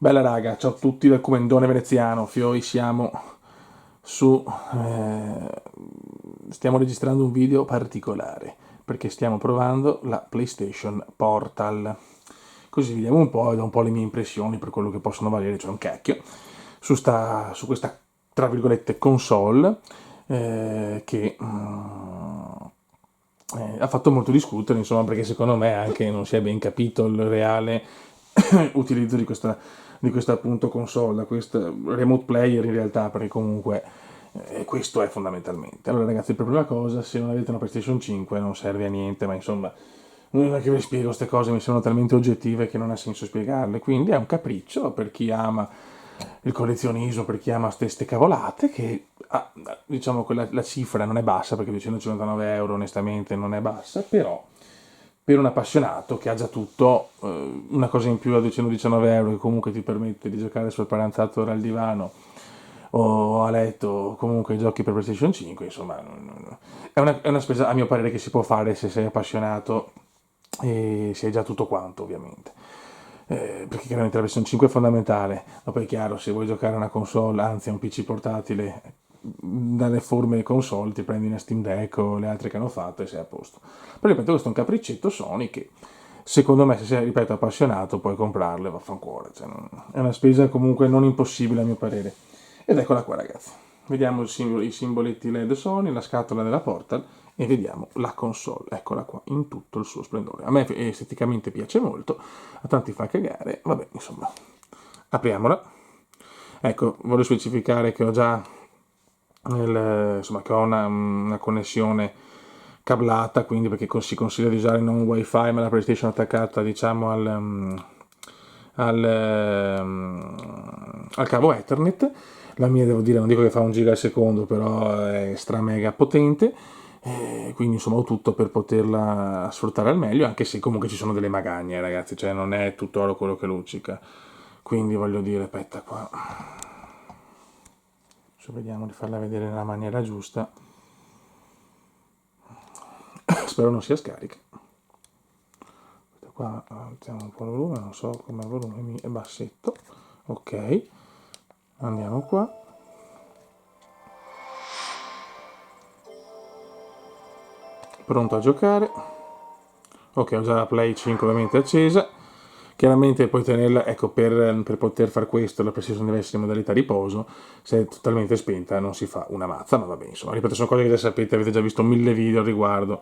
Bella raga, ciao a tutti dal Comendone Veneziano, Fioi siamo su... stiamo registrando un video particolare perché stiamo provando la PlayStation Portal. Così vediamo un po' e do un po' le mie impressioni per quello che possono valere, cioè un cacchio, su questa, tra virgolette, console che ha fatto molto discutere, insomma, perché secondo me anche non si è ben capito il reale utilizzo di questa appunto console, questa remote player in realtà, perché comunque questo è fondamentalmente. Allora ragazzi, per prima cosa, se non avete una PlayStation 5 non serve a niente, ma insomma, non è che vi spiego queste cose, mi sembrano talmente oggettive che non ha senso spiegarle, quindi è un capriccio per chi ama il collezionismo, per chi ama queste cavolate, che diciamo che la cifra non è bassa, perché 299 euro onestamente non è bassa, però per un appassionato che ha già tutto, una cosa in più a 219 euro che comunque ti permette di giocare sul paranzato al divano o a letto, comunque giochi per PlayStation 5, insomma, è una spesa a mio parere che si può fare se sei appassionato e se hai già tutto quanto, ovviamente. Perché chiaramente la versione 5 è fondamentale, ma poi è chiaro, se vuoi giocare a una console, anzi a un PC portatile, dalle forme console ti prendi una Steam Deck o le altre che hanno fatto e sei a posto. Però ripeto, questo è un capriccetto Sony che secondo me se sei, ripeto, appassionato puoi comprarle, vaffanculo, cioè, è una spesa comunque non impossibile a mio parere. Ed eccola qua ragazzi, vediamo i simboletti LED Sony, la scatola della Portal e vediamo la console, eccola qua in tutto il suo splendore. A me esteticamente piace molto, a tanti fa cagare, vabbè insomma, apriamola. Ecco, voglio specificare che ho già insomma, che ho una connessione cablata, quindi perché si consiglia di usare non wifi ma la PlayStation attaccata diciamo al cavo Ethernet. La mia devo dire, non dico che fa un giga al secondo, però è stra mega potente, quindi insomma ho tutto per poterla sfruttare al meglio, anche se comunque ci sono delle magagne ragazzi, cioè non è tutto oro quello che luccica, quindi voglio dire, aspetta qua, adesso vediamo di farla vedere nella maniera giusta, spero non sia scarica. Qua alziamo un po' il volume, non so come il volume è bassetto, ok, andiamo qua, pronto a giocare, ok, ho già la Play 5 ovviamente accesa, chiaramente puoi tenerla, ecco, per poter fare questo la PlayStation deve essere in modalità riposo, se è totalmente spenta non si fa una mazza, ma va bene, insomma, ripeto, sono cose che già sapete, avete già visto 1000 video al riguardo.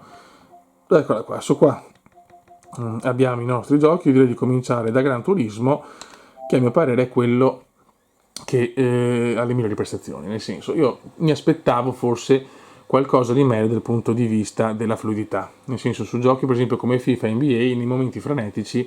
Eccola qua, su qua abbiamo i nostri giochi, io direi di cominciare da Gran Turismo, che a mio parere è quello che ha le migliori prestazioni, nel senso, io mi aspettavo forse qualcosa di meglio dal punto di vista della fluidità, nel senso su giochi per esempio come FIFA e NBA nei momenti frenetici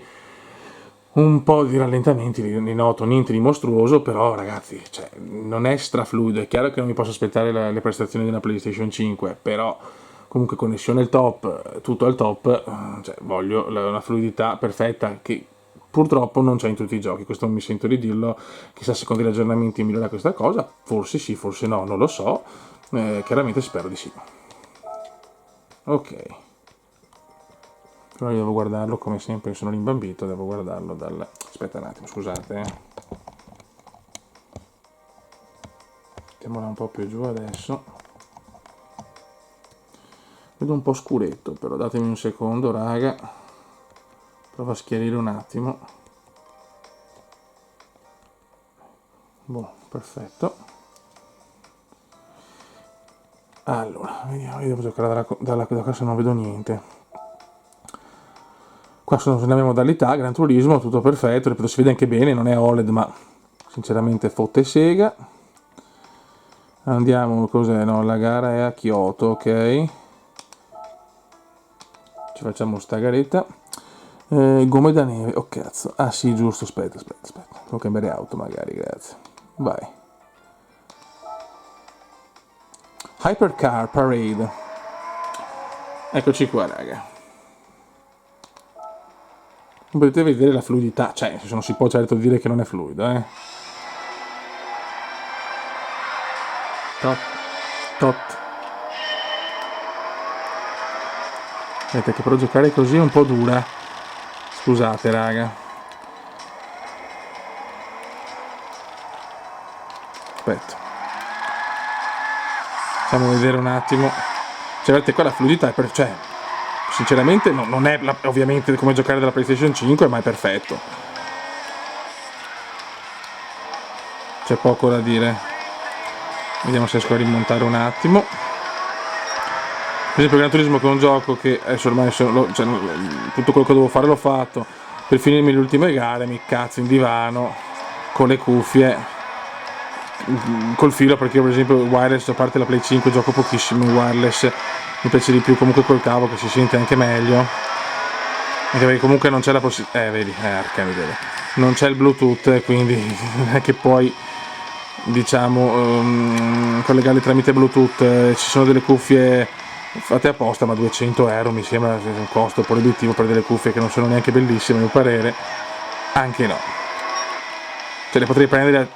un po' di rallentamenti li noto, niente di mostruoso, però ragazzi, cioè, non è strafluido, è chiaro che non mi posso aspettare le prestazioni di una PlayStation 5, però comunque connessione al top, tutto al top, cioè, voglio una fluidità perfetta che purtroppo non c'è in tutti i giochi, questo non mi sento di dirlo, chissà se con degli aggiornamenti migliora questa cosa, forse sì, forse no, non lo so, chiaramente spero di sì. Ok, però io devo guardarlo come sempre, sono rimbambito, devo guardarlo dal... Aspetta un attimo, scusate, mettiamola un po' più giù adesso. Vedo un po' scuretto, però datemi un secondo, raga. Provo a schiarire un attimo. Boh, perfetto. Allora, vediamo, io devo giocare da qua se non vedo niente. Qua sono nella mia modalità, Gran Turismo, tutto perfetto, ripeto, si vede anche bene, non è OLED, ma sinceramente fotte e sega. Andiamo, cos'è? No, la gara è a Kyoto, ok. Ci facciamo sta garetta. Gomme da neve, oh cazzo. Ah sì, giusto, aspetta. Devo cambiare auto magari, grazie. Vai. Hypercar Parade. Eccoci qua, raga. Potete vedere la fluidità, cioè, non si può certo dire che non è fluido, eh. Tot, tot. Vedete che però giocare così è un po' dura. Scusate, raga. aspetta, facciamo vedere un attimo. Cioè vedete qua la fluidità è cioè sinceramente non è ovviamente come giocare della PlayStation 5, ma è perfetto, c'è poco da dire. Vediamo se riesco a rimontare un attimo. Per esempio Gran Turismo, che è un gioco che adesso ormai cioè, tutto quello che dovevo fare l'ho fatto, per finirmi le ultime gare mi cazzo in divano con le cuffie, col filo, perché io per esempio il wireless, a parte la Play 5 gioco pochissimo in wireless, mi piace di più comunque col cavo, che si sente anche meglio, anche perché comunque non c'è la possibilità, vedi, arca miseria, non c'è il Bluetooth, quindi non è che puoi, diciamo, collegarli tramite Bluetooth. Ci sono delle cuffie fatte apposta, ma 200 euro mi sembra un costo proibitivo per delle cuffie che non sono neanche bellissime a mio parere, anche no, cioè le potrei prendere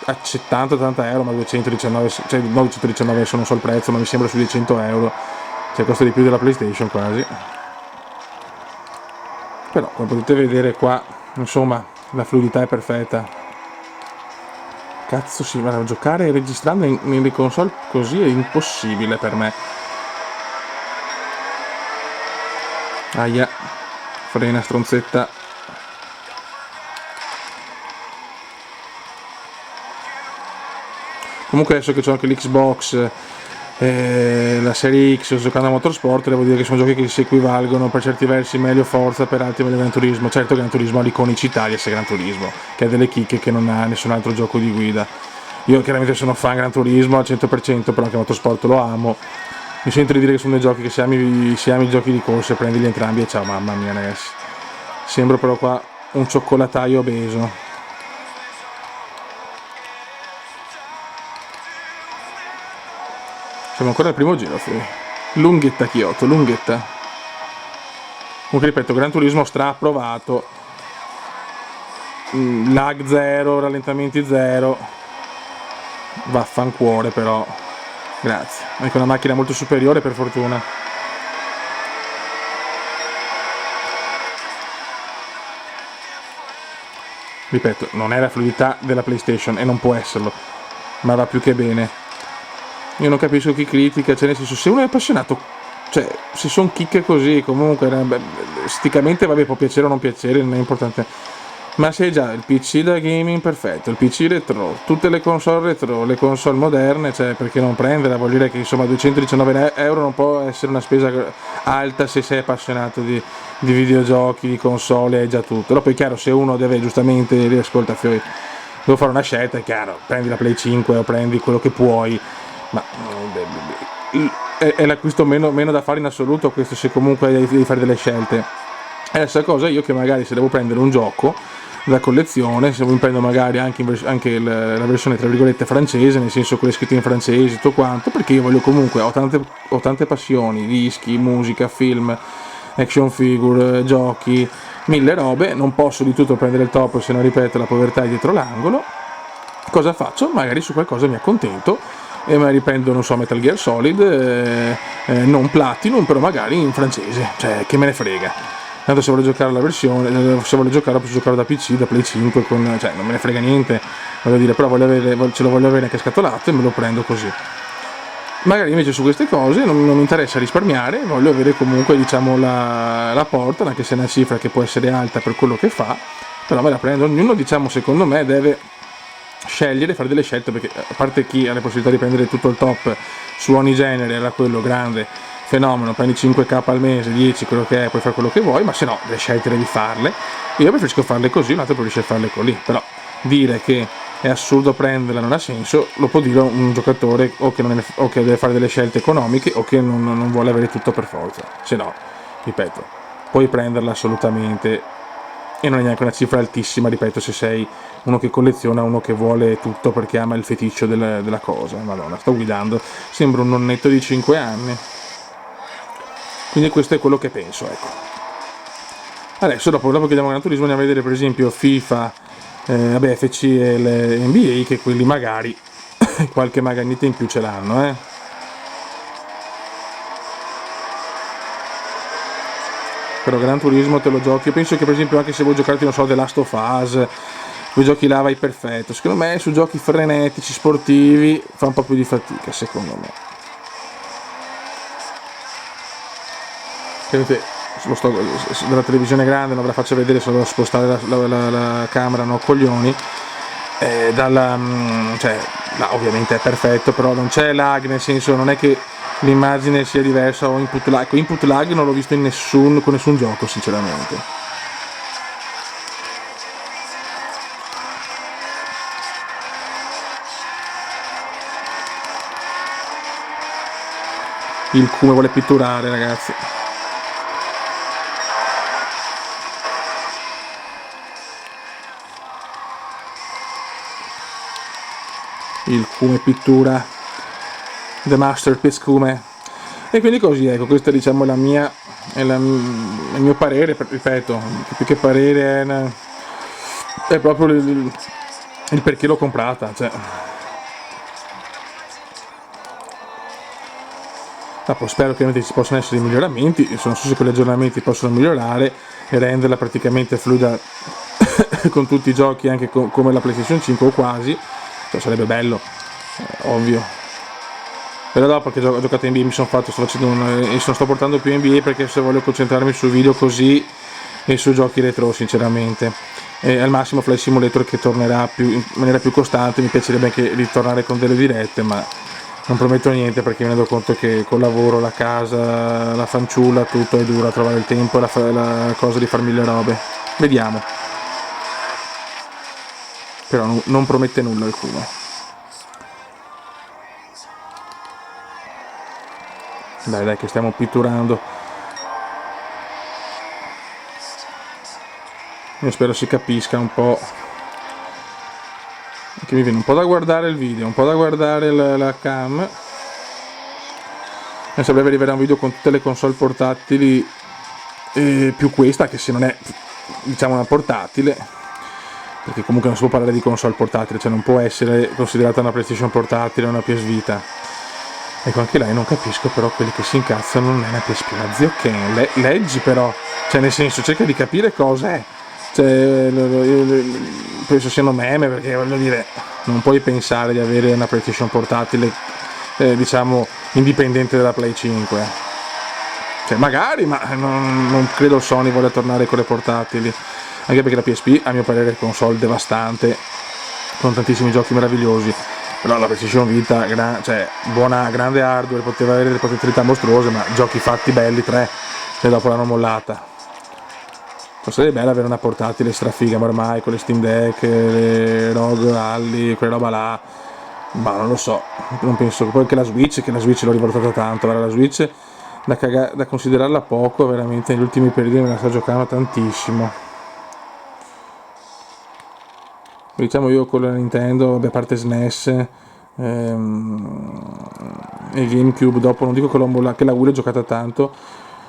a 70-80 euro, ma 219, cioè 919 adesso non so il prezzo, ma mi sembra sui 200 euro, cioè costa di più della PlayStation quasi. Però come potete vedere qua, insomma, la fluidità è perfetta. Cazzo sì, ma giocare registrando nelle console così è impossibile per me. Aia, frena stronzetta. Comunque adesso che c'ho anche l'Xbox, la serie X, giocando a Motorsport, devo dire che sono giochi che si equivalgono per certi versi meglio Forza, per altri meglio Gran Turismo. Certo Gran Turismo ha l'iconicità di essere Gran Turismo, che ha delle chicche che non ha nessun altro gioco di guida. Io chiaramente sono fan Gran Turismo al 100%, però anche Motorsport lo amo. Mi sento di dire che sono dei giochi che se ami i giochi di corsa prendili entrambi e ciao, mamma mia ragazzi. Sembro però qua un cioccolataio obeso. Siamo ancora al primo giro, lunghetta Kyoto, lunghetta. Comunque ripeto, Gran Turismo approvato, lag 0, rallentamenti 0, vaffancuore però, grazie, anche una macchina molto superiore per fortuna. Ripeto, non è la fluidità della PlayStation e non può esserlo, ma va più che bene. Io non capisco chi critica, cioè nel senso, se uno è appassionato, cioè se sono chicche così, comunque esteticamente vabbè, può piacere o non piacere, non è importante, ma se già il PC da gaming perfetto, il PC retro, tutte le console retro, le console moderne, cioè perché non prenderla? Vuol dire che insomma 219 euro non può essere una spesa alta se sei appassionato di videogiochi, di console, è già tutto. Però poi è chiaro, se uno deve giustamente riascolta, devo fare una scelta, è chiaro, prendi la Play 5 o prendi quello che puoi, ma è l'acquisto meno da fare in assoluto questo, se comunque devi fare delle scelte. È la stessa cosa io che magari se devo prendere un gioco da collezione, se mi prendo magari anche la versione tra virgolette francese, nel senso quelle scritte in francese, tutto quanto, perché io voglio comunque, ho tante passioni, dischi, musica, film, action figure, giochi, mille robe, non posso di tutto prendere il top, se no ripeto la povertà è dietro l'angolo. Cosa faccio? Magari su qualcosa mi accontento e magari prendo, non so, Metal Gear Solid, non Platinum, però magari in francese, cioè che me ne frega. Tanto se voglio giocare la versione, se voglio giocare posso giocare da PC, da Play 5, cioè non me ne frega niente, voglio dire, però ce lo voglio avere anche scatolato e me lo prendo così. Magari invece su queste cose non mi interessa risparmiare, voglio avere comunque, diciamo, la porta, anche se è una cifra che può essere alta per quello che fa, però me la prendo. Ognuno, diciamo, secondo me deve scegliere, fare delle scelte, perché a parte chi ha la possibilità di prendere tutto il top su ogni genere, era quello grande fenomeno, prendi 5k al mese, 10, quello che è, puoi fare quello che vuoi, ma se no le scelte devi farle. Io preferisco farle così, un altro preferisce farle così, però dire che è assurdo prenderla non ha senso, lo può dire un giocatore o che deve fare delle scelte economiche o che non vuole avere tutto per forza, se no, ripeto, puoi prenderla assolutamente e non è neanche una cifra altissima, ripeto, se sei uno che colleziona, uno che vuole tutto perché ama il feticcio della cosa. Madonna, sto guidando, sembra un nonnetto di 5 anni. Quindi questo è quello che penso, ecco. Adesso dopo che andiamo a Gran Turismo andiamo a vedere per esempio FIFA, FC e NBA, che quelli magari qualche maganita in più ce l'hanno, Però Gran Turismo te lo giochi. Io penso che per esempio anche se vuoi giocarti, non so, The Last of Us, quei giochi là vai perfetto. Secondo me su giochi frenetici, sportivi, fa un po' più di fatica, secondo me. Vedete, dalla televisione grande non ve la faccio vedere, se devo spostare la camera, no coglioni. Cioè, ovviamente è perfetto, però non c'è lag, nel senso non è che l'immagine sia diversa o input lag. Input lag non l'ho visto con nessun gioco, sinceramente. Il Cume vuole pitturare, ragazzi. Il Cume pittura, The Masterpiece Cume. E quindi così, ecco, questa diciamo è il mio parere, ripeto, più che parere è proprio il perché l'ho comprata, cioè. Spero che ci possano essere dei miglioramenti, non so se quegli aggiornamenti possono migliorare e renderla praticamente fluida con tutti i giochi, anche come la PlayStation 5 o quasi, cioè, sarebbe bello, ovvio. Però dopo che ho giocato in NBA sto portando più NBA perché se voglio concentrarmi su video così e su giochi retro, sinceramente. E al massimo Flight Simulator, che tornerà in maniera più costante. Mi piacerebbe anche ritornare con delle dirette, ma non prometto niente perché mi rendo conto che col lavoro, la casa, la fanciulla, tutto è dura trovare il tempo e la cosa di farmi le robe. Vediamo. Però non promette nulla alcuno. Dai che stiamo pitturando. Io spero si capisca un po'. Che mi viene un po' da guardare il video, un po' da guardare la cam. Adesso a breve arriverà un video con tutte le console portatili, più questa, che se non è diciamo una portatile, perché comunque non si può parlare di console portatile, cioè non può essere considerata una PlayStation portatile o una PS Vita. Ecco, anche là io non capisco però quelli che si incazzano, non è una PSP, ma zio Ken, leggi però, cioè nel senso cerca di capire cosa è. Cioè, penso siano meme, perché voglio dire, non puoi pensare di avere una PlayStation portatile diciamo indipendente dalla Play 5. Cioè magari, ma non credo Sony voglia tornare con le portatili, anche perché la PSP a mio parere è console devastante con tantissimi giochi meravigliosi. Però la PlayStation Vita, cioè buona, grande hardware, poteva avere delle potenzialità mostruose, ma giochi fatti belli 3, e dopo l'hanno mollata. Sarebbe bello avere una portatile strafiga, ma ormai con le Steam Deck, le ROG Ally, quella roba là, ma non lo so, non penso. Poi che la Switch l'ho rivalutata tanto, la Switch da considerarla poco, veramente negli ultimi periodi me la sto giocando tantissimo. Diciamo io con la Nintendo, vabbè, a parte SNES e GameCube, dopo non dico che la Wii l'ho giocata tanto,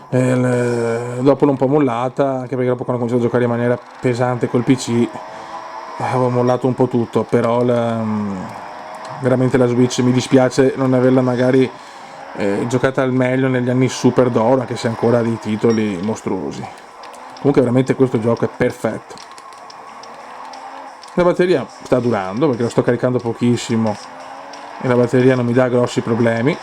dopo l'ho un po' mollata, anche perché dopo quando ho cominciato a giocare in maniera pesante col PC avevo mollato un po' tutto. Però veramente la Switch mi dispiace non averla magari giocata al meglio negli anni super d'oro, anche se ancora ha dei titoli mostruosi. Comunque veramente questo gioco è perfetto. La batteria sta durando perché lo sto caricando pochissimo e la batteria non mi dà grossi problemi.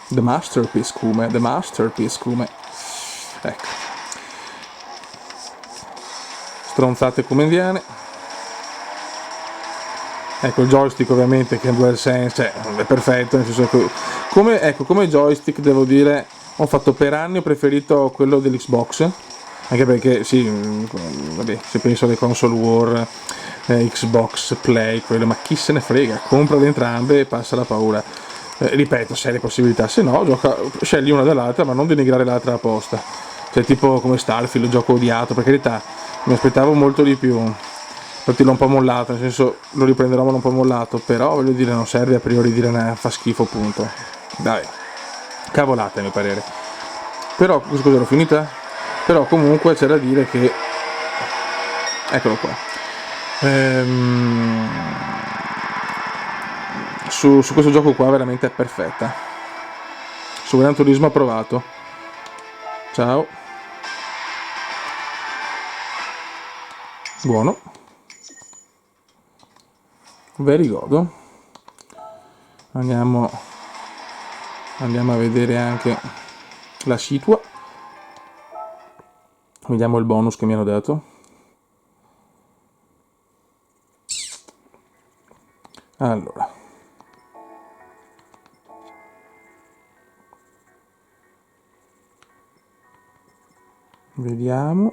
The Masterpiece Cume, ecco, stronzate come indiane. Ecco il joystick ovviamente che è un DualSense, cioè è perfetto, nel senso che come joystick devo dire, ho fatto per anni, ho preferito quello dell'Xbox, anche perché sì, vabbè, se penso alle console war, Xbox Play, quello, ma chi se ne frega, compra da entrambe e passa la paura. Ripeto, se hai le possibilità, se no scegli una dall'altra, ma non denigrare l'altra apposta. Cioè tipo come Starfield, gioco odiato, per carità, mi aspettavo molto di più. Infatti l'ho un po' mollato, nel senso lo riprenderò ma l'ho un po' mollato, però voglio dire non serve a priori dire fa schifo, punto. Dai, cavolate a mio parere. Però, scusa, l'ho finita? Però comunque c'è da dire che... Eccolo qua. su questo gioco qua veramente è perfetta. Su Gran Turismo approvato. Ciao. Buono. Very good. Andiamo a vedere anche la situa. Vediamo il bonus che mi hanno dato. Allora, vediamo.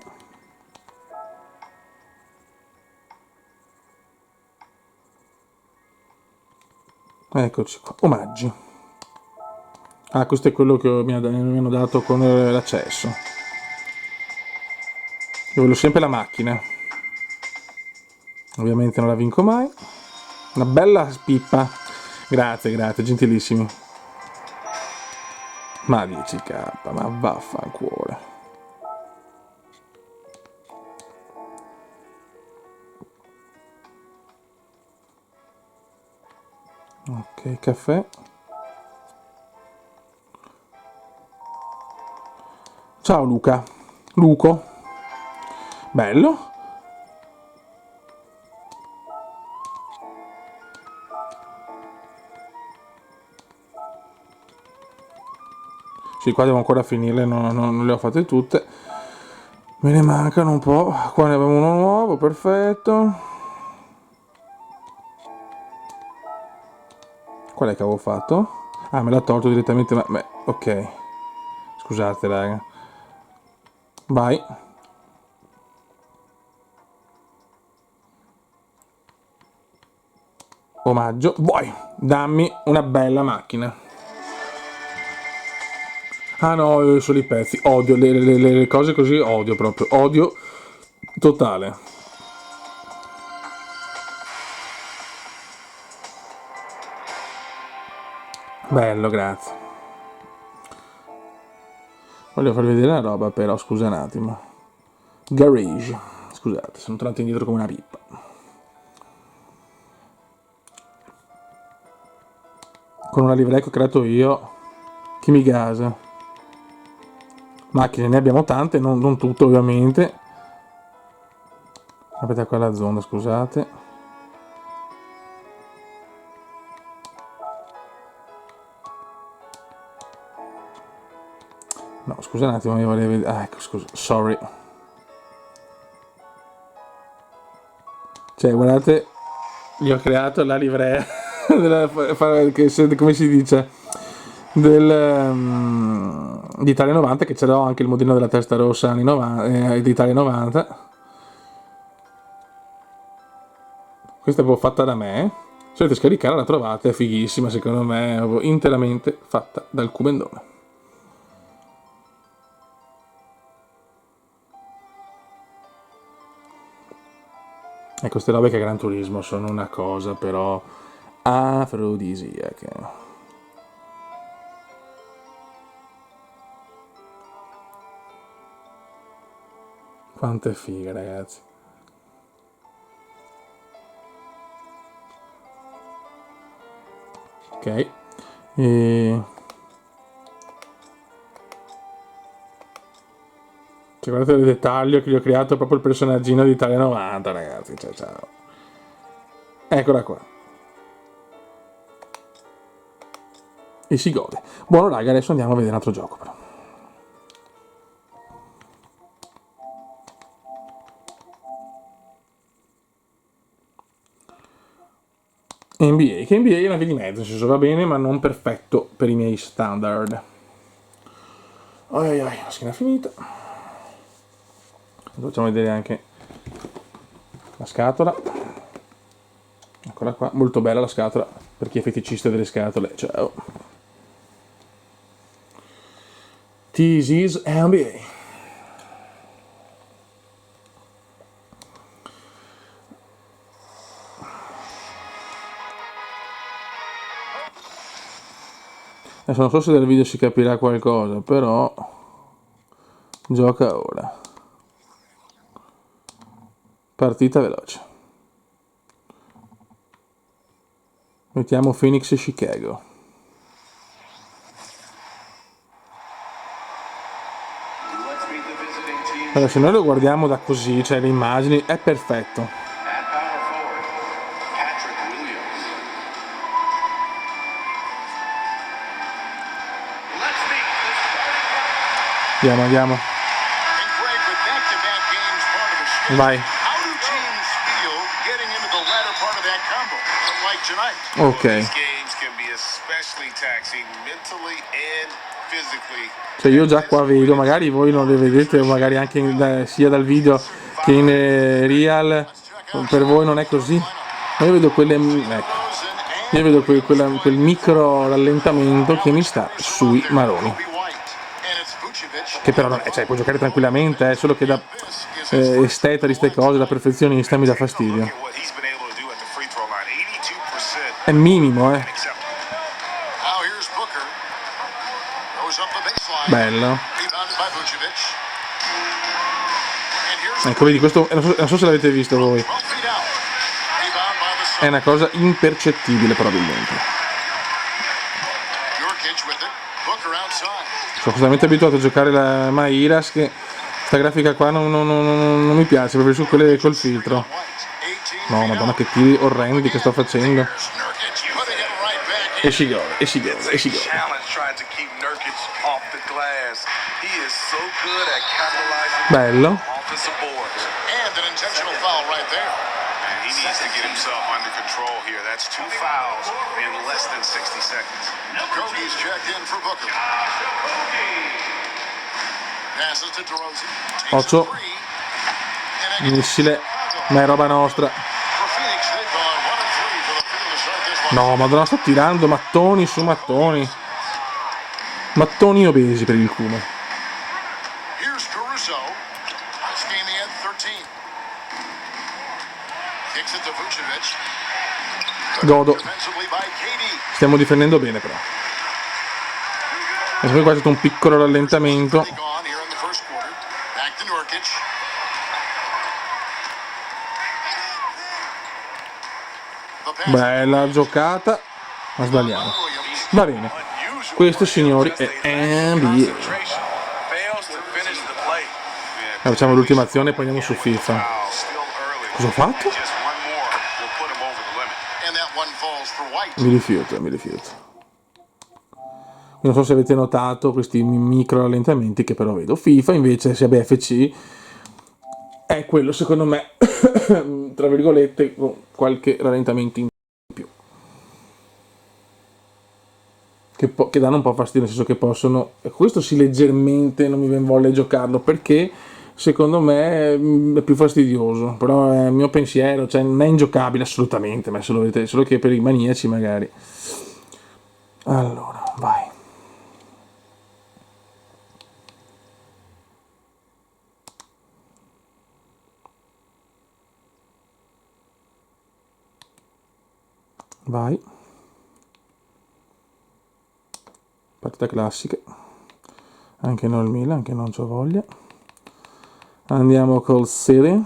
Eccoci qua, omaggi. Ah, questo è quello che mi hanno dato con l'accesso. Io voglio sempre la macchina. Ovviamente non la vinco mai. Una bella pippa. Grazie, gentilissimi. Ma 10k, ma vaffanculo. Ok, caffè. Ciao Luca. Luco. Bello. Sì, qua devo ancora finirle, non le ho fatte tutte. Me ne mancano un po'. Qua ne abbiamo uno nuovo, perfetto. Qual è che avevo fatto? Ah, me l'ha tolto direttamente, ma ok. Scusate, raga. Vai. Omaggio. Vuoi? Dammi una bella macchina. Ah no, solo i pezzi. Odio le cose così, odio proprio. Odio totale. Bello, grazie. Voglio farvi vedere la roba però, scusa un attimo. Garage. Scusate, sono tornato indietro come una pippa. Con una livrea che ho creato io. Chi mi gasa? Macchine ne abbiamo tante, non tutte ovviamente. Aspetta qua la zona, scusate. No, scusa un attimo, io volevo vedere. Ah, ecco, scusa, sorry. Cioè, guardate, gli ho creato la livrea come si dice, di Italia 90, che c'era anche il modino della testa rossa anni 90, di Italia 90. Questa è proprio fatta da me. Se volete scaricare la trovate, è fighissima secondo me, è interamente fatta dal cubendone. E queste robe che a Gran Turismo sono una cosa però afrodisiache. Quanto è figa, ragazzi. Ok. Cioè, guardate il dettaglio che gli ho creato proprio il personaggino di Italia 90, ragazzi. Cioè, ciao. Eccola qua. E si gode. Buono, raga, adesso andiamo a vedere un altro gioco, però. NBA, che NBA è una via di mezzo, nel senso va bene, ma non perfetto per i miei standard. Ai ai, la schiena finita. Facciamo vedere anche la scatola. Eccola qua, molto bella la scatola, per chi è feticista delle scatole. Ciao. This is NBA. Adesso non so se dal video si capirà qualcosa, però gioca ora. Partita veloce. Mettiamo Phoenix e Chicago. Allora, se noi lo guardiamo da così, cioè le immagini, è perfetto. Andiamo. Vai. Ok. Cioè io già qua vedo, magari voi non le vedete, o magari anche sia dal video che in real, per voi non è così, ma io vedo ecco, io vedo quel micro rallentamento che mi sta sui maroni, che però non è, cioè può giocare tranquillamente, solo che da esteta di ste cose, da perfezionista, mi dà fastidio. È minimo, bello. Ecco, vedi, questo non so se l'avete visto voi. È una cosa impercettibile probabilmente. Sono totalmente abituato a giocare la Mairas, che sta grafica qua non mi piace, preferisco quelle col filtro. No, madonna, che tiri orrendi che sto facendo. E si gol. Bello. Occhio. Missile, ma è roba nostra. No, madonna, sto tirando mattoni su mattoni. Mattoni obesi per il cume. Godo. Stiamo difendendo bene però. E poi qua c'è stato un piccolo rallentamento. Bella giocata, ma sbagliamo. Va bene. Questo, signori, è NBA. Facciamo l'ultima azione e poi andiamo su FIFA. Cosa ho fatto? Mi rifiuto. Non so se avete notato questi micro rallentamenti che però vedo. FIFA invece, se FC, è quello secondo me, tra virgolette, con qualche rallentamento in più. Che danno un po' fastidio, nel senso che possono... Questo sì, leggermente non mi viene voglia di giocarlo, perché secondo me è più fastidioso, però è il mio pensiero, cioè non è ingiocabile assolutamente, ma solo che per i maniaci magari. Allora, vai. Vai. Partita classica. Anche non il Milan, anche non c'ho voglia. Andiamo col City.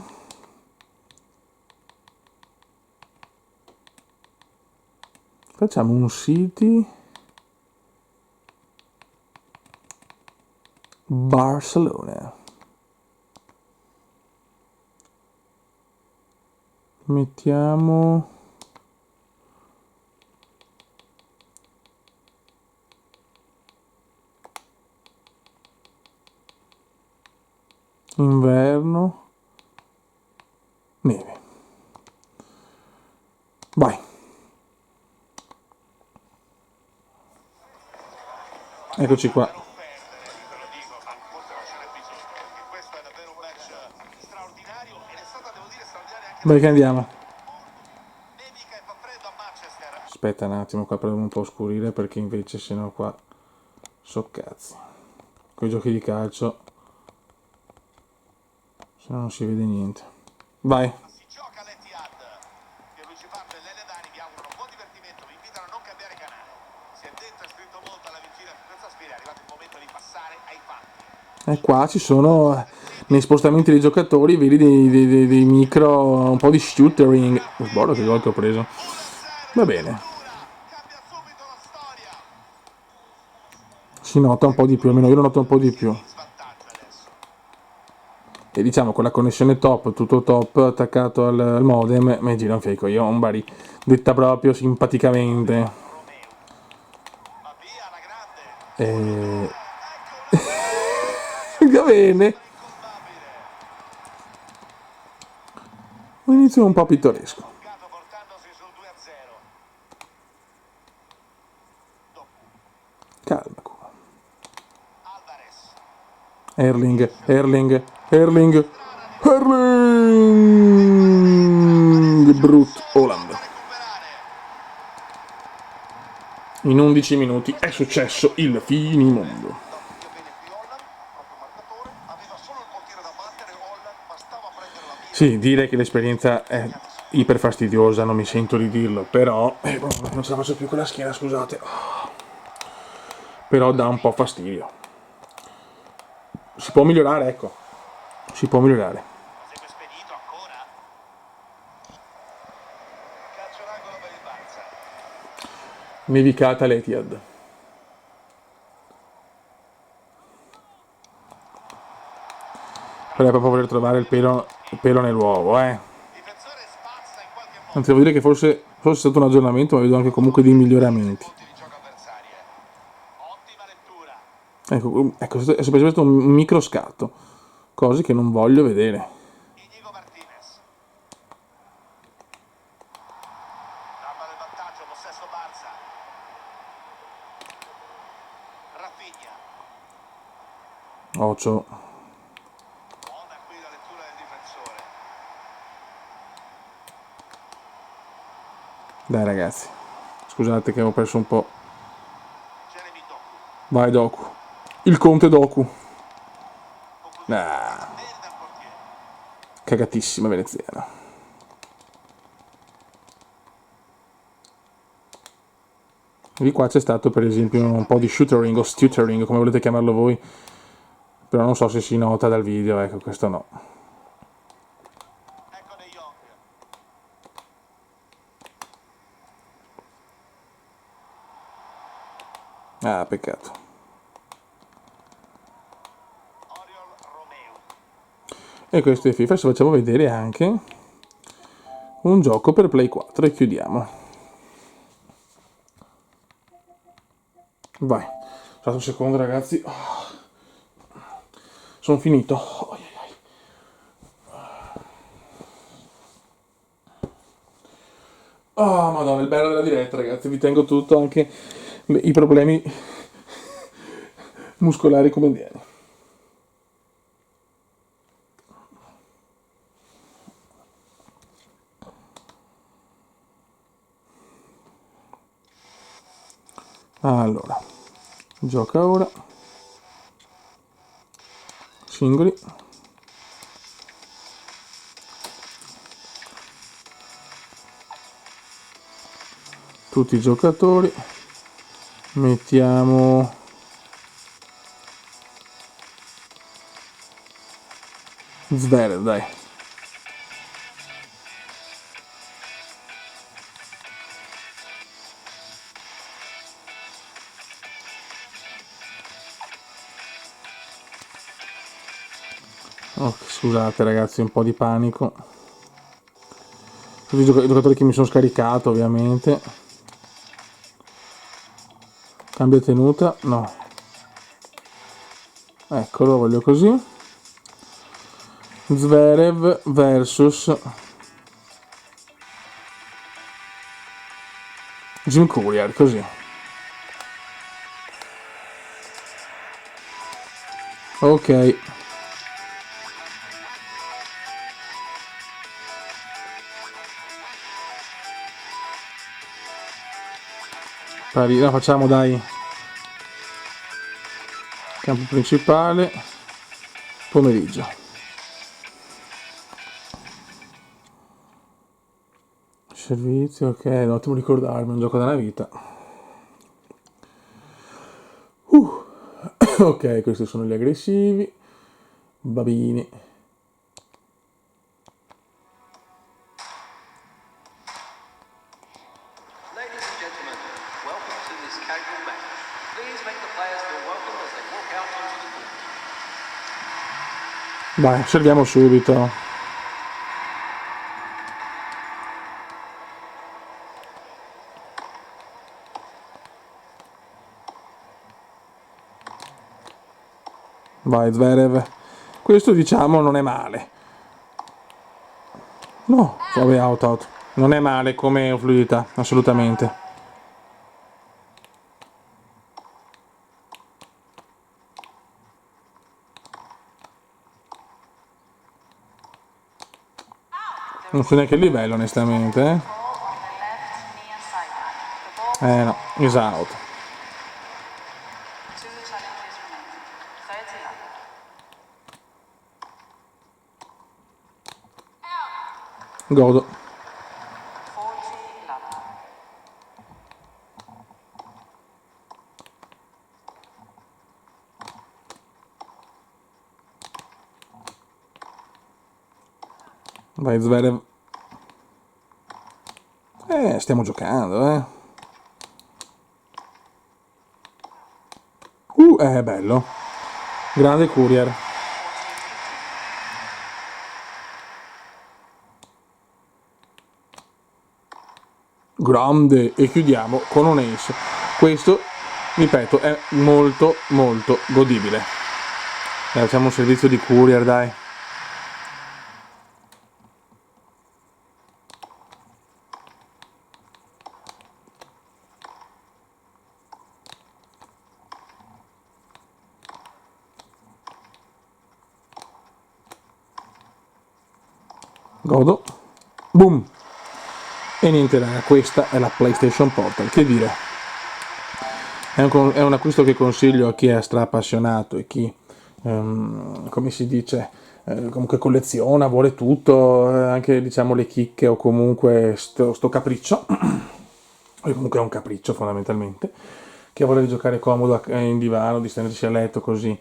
Facciamo un City Barcellona. Mettiamo inverno, neve. Vai. Eccoci qua. Vai che andiamo. Aspetta un attimo qua per un po' scurire, perché invece sennò qua so cazzi. Con i giochi di calcio se no non si vede niente. Vai. E qua ci sono nei spostamenti dei giocatori, vedi dei micro, un po' di shootering. Buono che gol che ho preso. Va bene. si nota un po' di più, almeno io lo noto un po' di più. E diciamo con la connessione top, tutto top, attaccato al modem, mi gira un fico, io ho un bari, detta proprio simpaticamente. E... Va bene, un inizio un po' pittoresco. Calma, Erling, Erling, Erling, Erling Brut Haaland. In 11 minuti è successo il finimondo. Sì, dire che l'esperienza è iper fastidiosa, non mi sento di dirlo, però non ce la faccio più con la schiena, scusate. Però dà un po' fastidio. Si può migliorare, ecco. Si può migliorare. Nevicata l'Etihad. Per proprio voler trovare il pelo nell'uovo, eh. Anzi, devo dire che forse è stato un aggiornamento, ma vedo anche comunque dei miglioramenti. Ecco, è semplicemente un micro scatto, cose che non voglio vedere. Ocio. Dai ragazzi, scusate che ho perso un po'. Vai Doku. Il conte Doku. Ah, cagatissima veneziana. Di qua c'è stato per esempio un po' di shootering o stuttering, come volete chiamarlo voi, però non so se si nota dal video, ecco, questo no. Ah, peccato. E questo è FIFA, adesso facciamo vedere anche un gioco per Play 4 e chiudiamo. Vai, aspetta un secondo ragazzi. Sono finito. Oh madonna, il bello della diretta ragazzi, vi tengo tutto, anche i problemi muscolari come viene. Allora, gioca ora. Singoli. Tutti i giocatori. Mettiamo Zverev, dai. Oh, scusate ragazzi, un po' di panico. Tutti i giocatori che mi sono scaricato ovviamente. Cambia tenuta, no. Eccolo, voglio così. Zverev versus Jim Courier, così. Ok. No, facciamo dai. Campo principale. Pomeriggio. Servizio, ok, devo ricordarmi, un gioco della vita. Ok, questi sono gli aggressivi. Babini. Dai, serviamo subito. Vai Zverev. Questo diciamo non è male. No, vabbè, out. Non è male come fluidità, assolutamente. Non so neanche il livello, onestamente. No, is out. Godo. Vai Zverev. Stiamo giocando, è bello. Grande Courier. Grande. E chiudiamo con un ace. Questo, ripeto, è molto molto godibile. Facciamo un servizio di Courier, dai. Godo. Boom. E niente raga, questa è la PlayStation Portal. Che dire, è un acquisto che consiglio a chi è stra-appassionato e chi, come si dice, comunque colleziona, vuole tutto, anche diciamo le chicche o comunque sto capriccio, e comunque è un capriccio fondamentalmente, che vuole giocare comodo in divano, distendersi a letto così,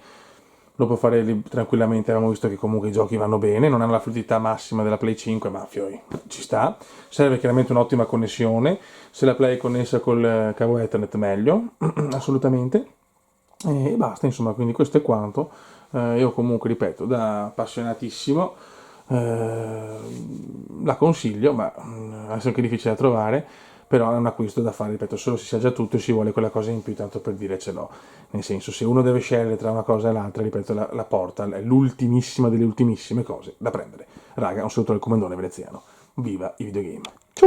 lo può fare tranquillamente. Abbiamo visto che comunque i giochi vanno bene, non hanno la fluidità massima della Play 5, ma fioi, ci sta. Serve chiaramente un'ottima connessione, se la Play è connessa col cavo Ethernet meglio, assolutamente. E basta, insomma, quindi questo è quanto. Io comunque, ripeto, da appassionatissimo la consiglio, ma è anche difficile da trovare, però è un acquisto da fare, ripeto, solo se si ha già tutto e si vuole quella cosa in più, tanto per dire ce l'ho. Nel senso, se uno deve scegliere tra una cosa e l'altra, ripeto, la Portal è l'ultimissima delle ultimissime cose da prendere. Raga, un saluto dal comandone veneziano. Viva i videogame!